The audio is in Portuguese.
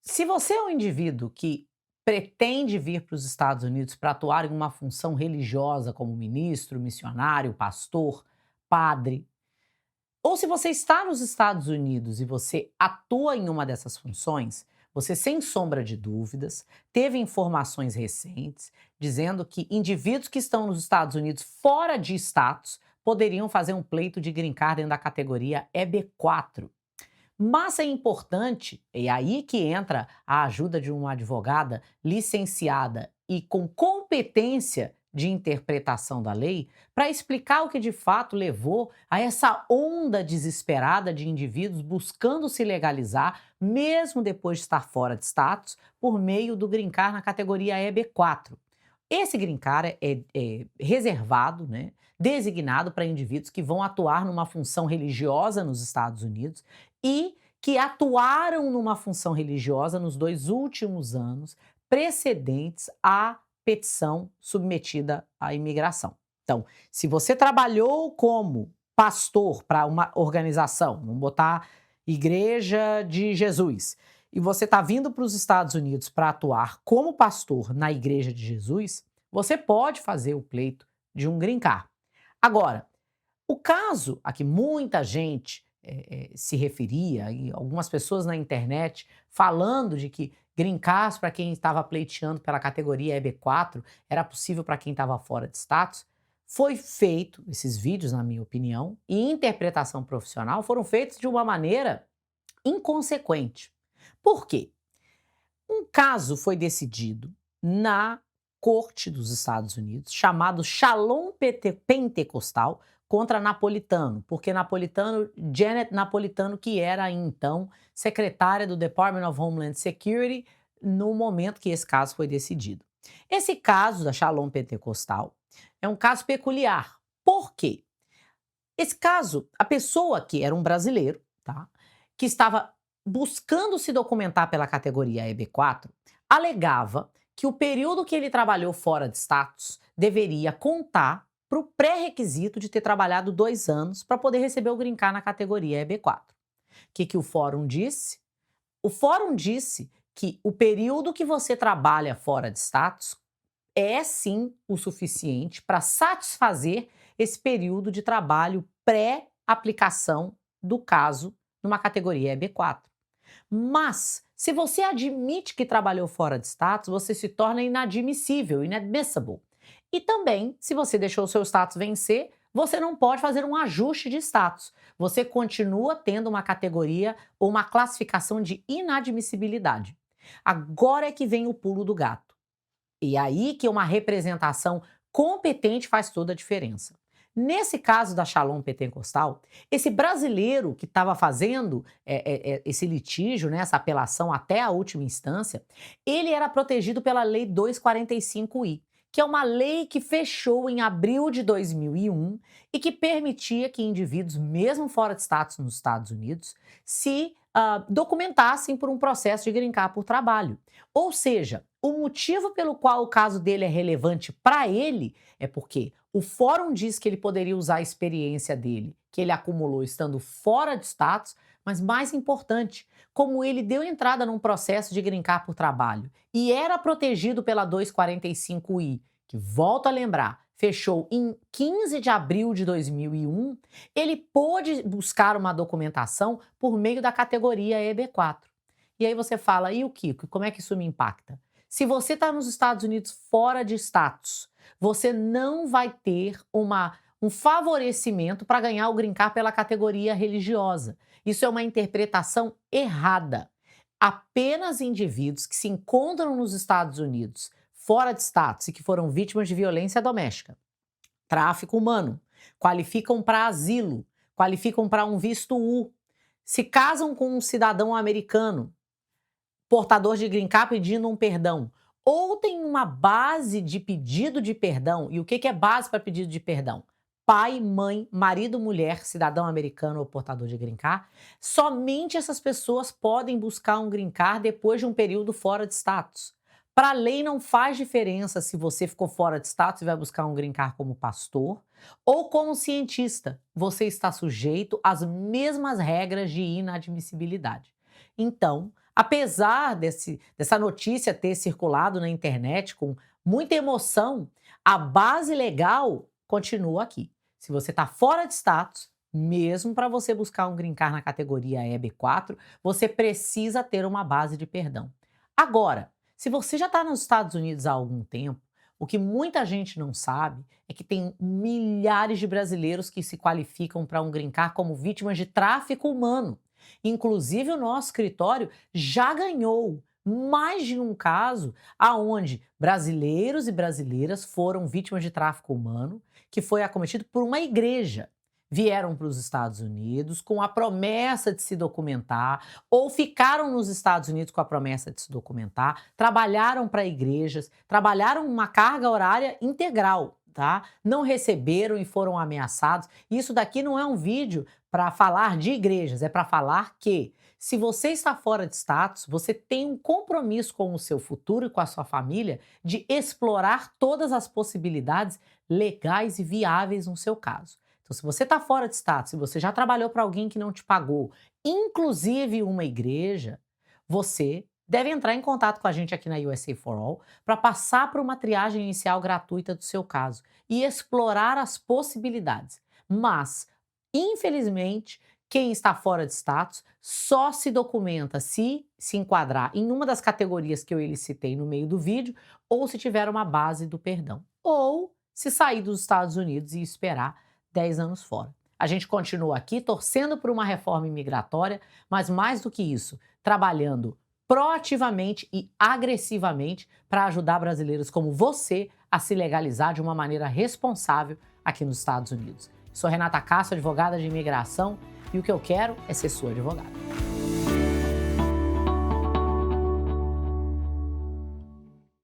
Se você é um indivíduo que pretende vir para os Estados Unidos para atuar em uma função religiosa como ministro, missionário, pastor, padre, ou se você está nos Estados Unidos e você atua em uma dessas funções, você, sem sombra de dúvidas, teve informações recentes dizendo que indivíduos que estão nos Estados Unidos fora de status poderiam fazer um pleito de green card dentro da categoria EB4. Mas é importante, e aí que entra a ajuda de uma advogada licenciada e com competência de interpretação da lei, para explicar o que de fato levou a essa onda desesperada de indivíduos buscando se legalizar, mesmo depois de estar fora de status, por meio do Green Card na categoria EB4. Esse Green Card é reservado, né, designado para indivíduos que vão atuar numa função religiosa nos Estados Unidos e que atuaram numa função religiosa nos 2 últimos anos precedentes à petição submetida à imigração. Então, se você trabalhou como pastor para uma organização, vamos botar Igreja de Jesus, e você está vindo para os Estados Unidos para atuar como pastor na Igreja de Jesus, você pode fazer o pleito de um green card. Agora, o caso a que muita gente se referia, e algumas pessoas na internet falando de que green cards para quem estava pleiteando pela categoria EB4 era possível para quem estava fora de status, foi feito, esses vídeos, na minha opinião, e interpretação profissional foram feitos de uma maneira inconsequente. Por quê? Um caso foi decidido na Corte dos Estados Unidos, chamado Shalom Pentecostal contra Napolitano, porque Janet Napolitano, que era então secretária do Department of Homeland Security no momento que esse caso foi decidido. Esse caso da Shalom Pentecostal é um caso peculiar. Por quê? Esse caso, a pessoa que era um brasileiro, tá? Que estava buscando se documentar pela categoria EB4, alegava que o período que ele trabalhou fora de status deveria contar para o pré-requisito de ter trabalhado 2 anos para poder receber o green card na categoria EB4. O que o fórum disse? O fórum disse que o período que você trabalha fora de status é sim o suficiente para satisfazer esse período de trabalho pré-aplicação do caso numa categoria EB4. Mas, se você admite que trabalhou fora de status, você se torna inadmissível, inadmissible. E também, se você deixou o seu status vencer, você não pode fazer um ajuste de status. Você continua tendo uma categoria ou uma classificação de inadmissibilidade. Agora é que vem o pulo do gato. E aí que uma representação competente faz toda a diferença. Nesse caso da Shalom Pentecostal, esse brasileiro que estava fazendo esse litígio, né, essa apelação até a última instância, ele era protegido pela Lei 245I, que é uma lei que fechou em abril de 2001 e que permitia que indivíduos, mesmo fora de status nos Estados Unidos, se documentassem por um processo de green card por trabalho. Ou seja, o motivo pelo qual o caso dele é relevante para ele é porque o fórum diz que ele poderia usar a experiência dele, que ele acumulou estando fora de status, mas mais importante, como ele deu entrada num processo de green card por trabalho e era protegido pela 245I, que, volto a lembrar, fechou em 15 de abril de 2001, ele pôde buscar uma documentação por meio da categoria EB4. E aí você fala, e o Kiko, como é que isso me impacta? Se você está nos Estados Unidos fora de status, você não vai ter um favorecimento para ganhar o green card pela categoria religiosa. Isso é uma interpretação errada. Apenas indivíduos que se encontram nos Estados Unidos fora de status e que foram vítimas de violência doméstica, tráfico humano, qualificam para asilo, qualificam para um visto U, se casam com um cidadão americano, portador de green card pedindo um perdão, ou tem uma base de pedido de perdão. E o que é base para pedido de perdão? Pai, mãe, marido, mulher, cidadão americano ou portador de green card. Somente essas pessoas podem buscar um green card depois de um período fora de status. Para a lei não faz diferença se você ficou fora de status e vai buscar um green card como pastor ou como cientista. Você está sujeito às mesmas regras de inadmissibilidade. Então, Apesar dessa notícia ter circulado na internet com muita emoção, a base legal continua aqui. Se você está fora de status, mesmo para você buscar um green card na categoria EB4, você precisa ter uma base de perdão. Agora, se você já está nos Estados Unidos há algum tempo, o que muita gente não sabe é que tem milhares de brasileiros que se qualificam para um green card como vítimas de tráfico humano. Inclusive, o nosso escritório já ganhou mais de um caso aonde brasileiros e brasileiras foram vítimas de tráfico humano, que foi acometido por uma igreja. Vieram para os Estados Unidos com a promessa de se documentar, ou ficaram nos Estados Unidos com a promessa de se documentar, trabalharam para igrejas, trabalharam uma carga horária integral, tá? Não receberam e foram ameaçados. Isso daqui não é um vídeo para falar de igrejas, é para falar que se você está fora de status, você tem um compromisso com o seu futuro e com a sua família de explorar todas as possibilidades legais e viáveis no seu caso. Então, se você está fora de status, se você já trabalhou para alguém que não te pagou, inclusive uma igreja, você deve entrar em contato com a gente aqui na USA for All para passar por uma triagem inicial gratuita do seu caso e explorar as possibilidades. Mas, infelizmente, quem está fora de status só se documenta se enquadrar em uma das categorias que eu citei no meio do vídeo, ou se tiver uma base do perdão, ou se sair dos Estados Unidos e esperar 10 anos fora. A gente continua aqui torcendo por uma reforma imigratória, mas mais do que isso, trabalhando proativamente e agressivamente para ajudar brasileiros como você a se legalizar de uma maneira responsável aqui nos Estados Unidos. Sou Renata Castro, advogada de imigração, e o que eu quero é ser sua advogada.